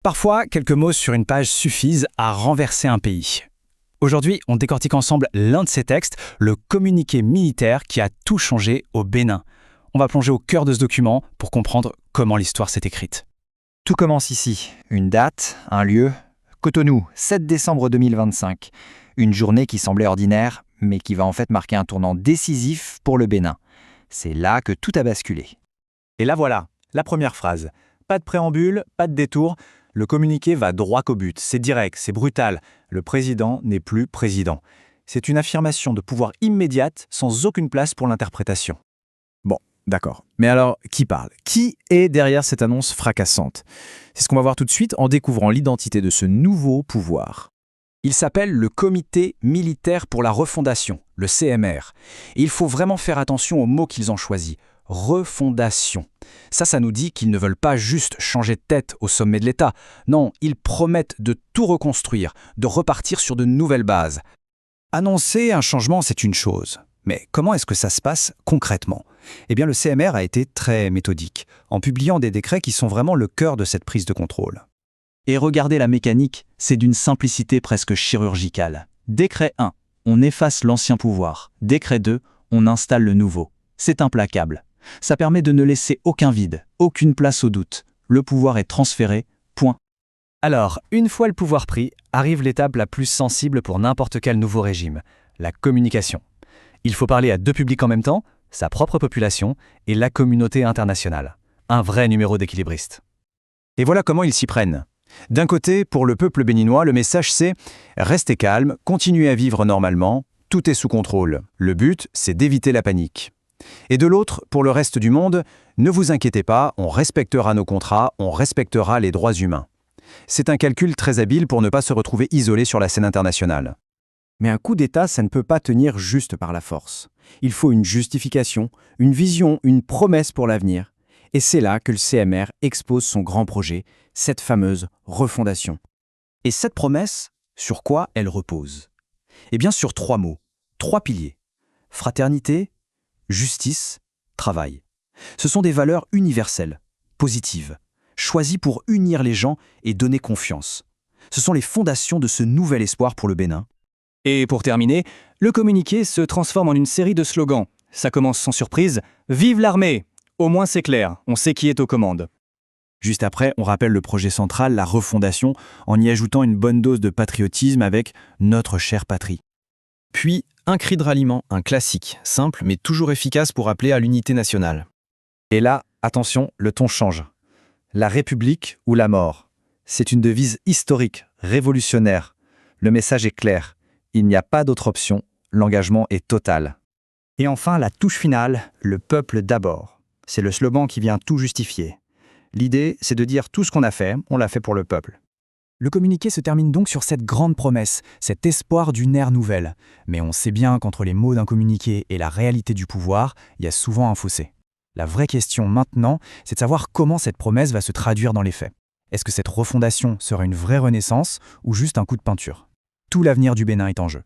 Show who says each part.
Speaker 1: Parfois, quelques mots sur une page suffisent à renverser un pays. Aujourd'hui, on décortique ensemble l'un de ces textes, le communiqué militaire qui a tout changé au Bénin. On va plonger au cœur de ce document pour comprendre comment l'histoire s'est écrite.
Speaker 2: Tout commence ici. Une date, un lieu. Cotonou, 7 décembre 2025. Une journée qui semblait ordinaire, mais qui va en fait marquer un tournant décisif pour le Bénin. C'est là que tout a basculé.
Speaker 3: Et là voilà, la première phrase. Pas de préambule, pas de détour. Le communiqué va droit au but. C'est direct, c'est brutal. Le président n'est plus président. C'est une affirmation de pouvoir immédiate, sans aucune place pour l'interprétation.
Speaker 4: D'accord. Mais alors, qui parle? Qui est derrière cette annonce fracassante? C'est ce qu'on va voir tout de suite en découvrant l'identité de ce nouveau pouvoir.
Speaker 1: Il s'appelle le Comité militaire pour la refondation, le CMR. Et il faut vraiment faire attention aux mots qu'ils ont choisis. Refondation. Ça nous dit qu'ils ne veulent pas juste changer de tête au sommet de l'État. Non, ils promettent de tout reconstruire, de repartir sur de nouvelles bases. Annoncer un changement, c'est une chose. Mais comment est-ce que ça se passe concrètement? Eh bien, le CMR a été très méthodique, en publiant des décrets qui sont vraiment le cœur de cette prise de contrôle.
Speaker 5: Et regardez la mécanique, c'est d'une simplicité presque chirurgicale. Décret 1, on efface l'ancien pouvoir. Décret 2, on installe le nouveau. C'est implacable. Ça permet de ne laisser aucun vide, aucune place au doute. Le pouvoir est transféré, point.
Speaker 6: Alors, une fois le pouvoir pris, arrive l'étape la plus sensible pour n'importe quel nouveau régime, la communication. Il faut parler à deux publics en même temps, sa propre population et la communauté internationale. Un vrai numéro d'équilibriste.
Speaker 1: Et voilà comment ils s'y prennent. D'un côté, pour le peuple béninois, le message c'est « Restez calme, continuez à vivre normalement, tout est sous contrôle. Le but, c'est d'éviter la panique. » Et de l'autre, pour le reste du monde, « Ne vous inquiétez pas, on respectera nos contrats, on respectera les droits humains. » C'est un calcul très habile pour ne pas se retrouver isolé sur la scène internationale.
Speaker 7: Mais un coup d'État, ça ne peut pas tenir juste par la force. Il faut une justification, une vision, une promesse pour l'avenir. Et c'est là que le CMR expose son grand projet, cette fameuse refondation.
Speaker 1: Et cette promesse, sur quoi elle repose? Eh bien sur 3 mots, 3 piliers. Fraternité, justice, travail. Ce sont des valeurs universelles, positives, choisies pour unir les gens et donner confiance. Ce sont les fondations de ce nouvel espoir pour le Bénin.
Speaker 6: Et pour terminer, le communiqué se transforme en une série de slogans. Ça commence sans surprise, « Vive l'armée !» Au moins c'est clair, on sait qui est aux commandes.
Speaker 4: Juste après, on rappelle le projet central, la refondation, en y ajoutant une bonne dose de patriotisme avec « Notre chère patrie ». Puis, un cri de ralliement, un classique, simple mais toujours efficace pour appeler à l'unité nationale.
Speaker 2: Et là, attention, le ton change. La République ou la mort. C'est une devise historique, révolutionnaire. Le message est clair. Il n'y a pas d'autre option, l'engagement est total.
Speaker 8: Et enfin, la touche finale, le peuple d'abord. C'est le slogan qui vient tout justifier. L'idée, c'est de dire tout ce qu'on a fait, on l'a fait pour le peuple.
Speaker 1: Le communiqué se termine donc sur cette grande promesse, cet espoir d'une ère nouvelle. Mais on sait bien qu'entre les mots d'un communiqué et la réalité du pouvoir, il y a souvent un fossé. La vraie question maintenant, c'est de savoir comment cette promesse va se traduire dans les faits. Est-ce que cette refondation sera une vraie renaissance ou juste un coup de peinture? Tout l'avenir du Bénin est en jeu.